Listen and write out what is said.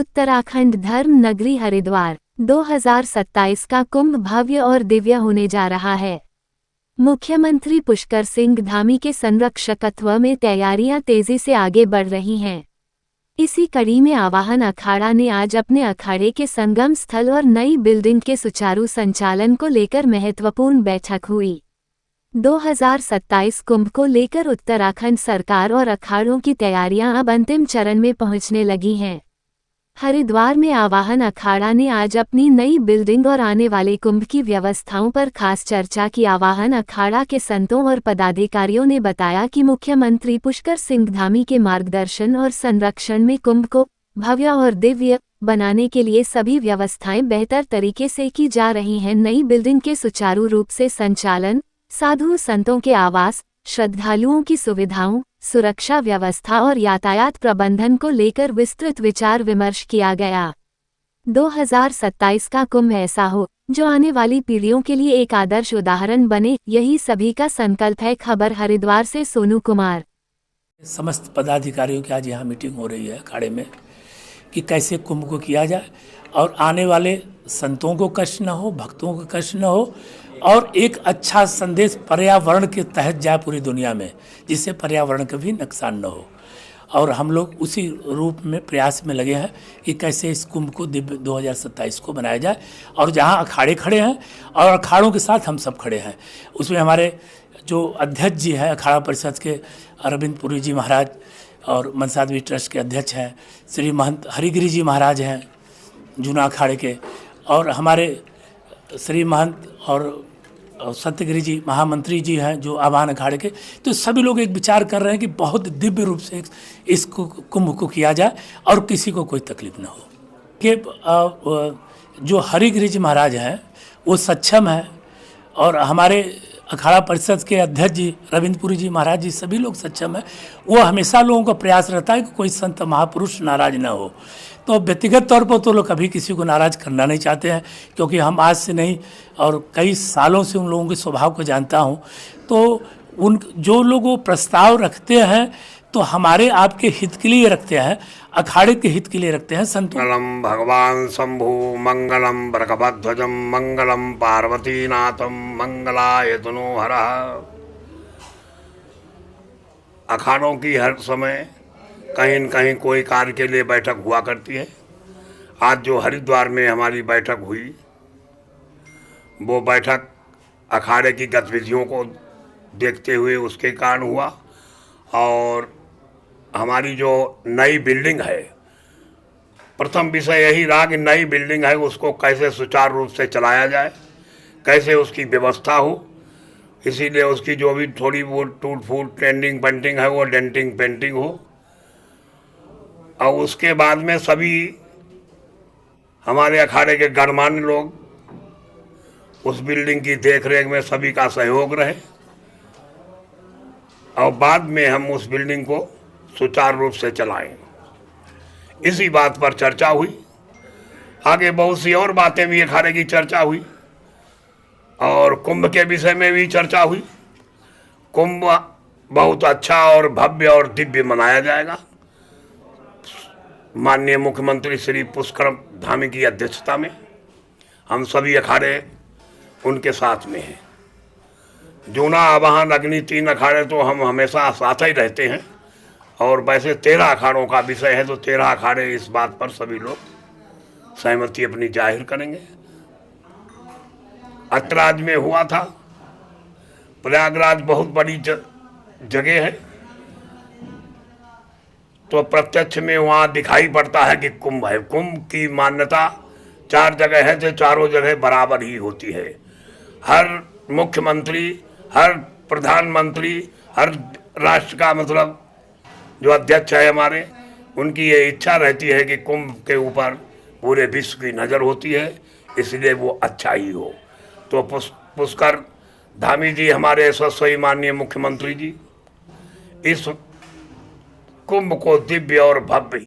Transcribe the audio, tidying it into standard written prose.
उत्तराखंड धर्म नगरी हरिद्वार 2027 का कुंभ भव्य और दिव्य होने जा रहा है। मुख्यमंत्री पुष्कर सिंह धामी के संरक्षकत्व में तैयारियां तेजी से आगे बढ़ रही हैं। इसी कड़ी में आवाहन अखाड़ा ने आज अपने अखाड़े के संगम स्थल और नई बिल्डिंग के सुचारू संचालन को लेकर महत्वपूर्ण बैठक हुई। 2027 कुंभ को लेकर उत्तराखंड सरकार और अखाड़ों की तैयारियां अब अंतिम चरण में पहुंचने लगी हैं। हरिद्वार में आवाहन अखाड़ा ने आज अपनी नई बिल्डिंग और आने वाले कुंभ की व्यवस्थाओं पर खास चर्चा की। आवाहन अखाड़ा के संतों और पदाधिकारियों ने बताया कि मुख्यमंत्री पुष्कर सिंह धामी के मार्गदर्शन और संरक्षण में कुंभ को भव्य और दिव्य बनाने के लिए सभी व्यवस्थाएं बेहतर तरीके से की जा रही हैं। नई बिल्डिंग के सुचारू रूप से संचालन, साधु संतों के आवास, श्रद्धालुओं की सुविधाओं, सुरक्षा व्यवस्था और यातायात प्रबंधन को लेकर विस्तृत विचार विमर्श किया गया। 2027 का कुंभ ऐसा हो जो आने वाली पीढ़ियों के लिए एक आदर्श उदाहरण बने, यही सभी का संकल्प है। खबर हरिद्वार से सोनू कुमार। समस्त पदाधिकारियों की आज यहाँ मीटिंग हो रही है अखाड़े में कि कैसे कुंभ को किया जाए और आने वाले संतों को कष्ट न हो, भक्तों को कष्ट न हो और एक अच्छा संदेश पर्यावरण के तहत जाए पूरी दुनिया में, जिससे पर्यावरण का भी नुकसान न हो। और हम लोग उसी रूप में प्रयास में लगे हैं कि कैसे इस कुंभ को दिव्य 2027 को बनाया जाए। और जहां अखाड़े खड़े हैं और अखाड़ों के साथ हम सब खड़े हैं, उसमें हमारे जो अध्यक्ष जी हैं अखाड़ा परिषद के अरविंद पुरी जी महाराज और मनसा देवी ट्रस्ट के अध्यक्ष हैं, श्री महंत हरिगिरी जी महाराज हैं जूना अखाड़े के, और हमारे श्री महंत और सत्यगिरी जी महामंत्री जी हैं जो आवाहन अखाड़े के। तो सभी लोग एक विचार कर रहे हैं कि बहुत दिव्य रूप से इस कुंभ को किया जाए और किसी को कोई तकलीफ ना हो। कि जो हरिगिरी जी महाराज हैं वो सक्षम हैं और हमारे अखाड़ा परिषद के अध्यक्ष जी रविंद्रपुरी जी महाराज जी सभी लोग सक्षम हैं। वो हमेशा लोगों का प्रयास रहता है कि कोई संत महापुरुष नाराज ना हो। तो व्यक्तिगत तौर पर तो लोग कभी किसी को नाराज करना नहीं चाहते हैं, क्योंकि हम आज से नहीं और कई सालों से उन लोगों के स्वभाव को जानता हूं। तो उन जो लोग वो प्रस्ताव रखते हैं तो हमारे आपके हित के लिए रखते हैं, अखाड़े के हित के लिए रखते हैं। मंगलम भगवान शंभु मंगलम वृषभध्वजम मंगलम पार्वतीनाथम मंगलाय तनोहरः। अखाड़ों की हर समय कहीं न कहीं कोई कार्य के लिए बैठक हुआ करती है। आज जो हरिद्वार में हमारी बैठक हुई, वो बैठक अखाड़े की गतिविधियों को देखते हुए उसके कारण हुआ। और हमारी जो नई बिल्डिंग है, प्रथम विषय यही रहा कि नई बिल्डिंग है उसको कैसे सुचारू रूप से चलाया जाए, कैसे उसकी व्यवस्था हो। इसीलिए उसकी जो भी थोड़ी वो टूट फूट ट्रेंडिंग पेंटिंग है वो डेंटिंग पेंटिंग हो। और उसके बाद में सभी हमारे अखाड़े के गणमान्य लोग उस बिल्डिंग की देखरेख में सभी का सहयोग रहे और बाद में हम उस बिल्डिंग को सुचारू रूप से चलाएं। इसी बात पर चर्चा हुई। आगे बहुत सी और बातें भी अखाड़े की चर्चा हुई और कुंभ के विषय में भी चर्चा हुई। कुंभ बहुत अच्छा और भव्य और दिव्य मनाया जाएगा। माननीय मुख्यमंत्री श्री पुष्कर धामी की अध्यक्षता में हम सभी अखाड़े उनके साथ में हैं। जूना, आवाहन, अग्नि 3 अखाड़े तो हम हमेशा साथ ही रहते हैं। और वैसे 13 अखाड़ों का विषय है तो 13 अखाड़े इस बात पर सभी लोग सहमति अपनी जाहिर करेंगे। अतराज में हुआ था। प्रयागराज बहुत बड़ी जगह है, तो प्रत्यक्ष में वहाँ दिखाई पड़ता है कि कुंभ है। कुंभ की मान्यता 4 जगह है, तो चारों जगह बराबर ही होती है। हर मुख्यमंत्री, हर प्रधानमंत्री, हर राष्ट्र का मतलब जो अध्यक्ष है हमारे, उनकी ये इच्छा रहती है कि कुंभ के ऊपर पूरे विश्व की नज़र होती है, इसलिए वो अच्छा ही हो। तो पुष्कर धामी जी हमारे यशस्वी माननीय मुख्यमंत्री जी इस कुंभ को दिव्य और भव्य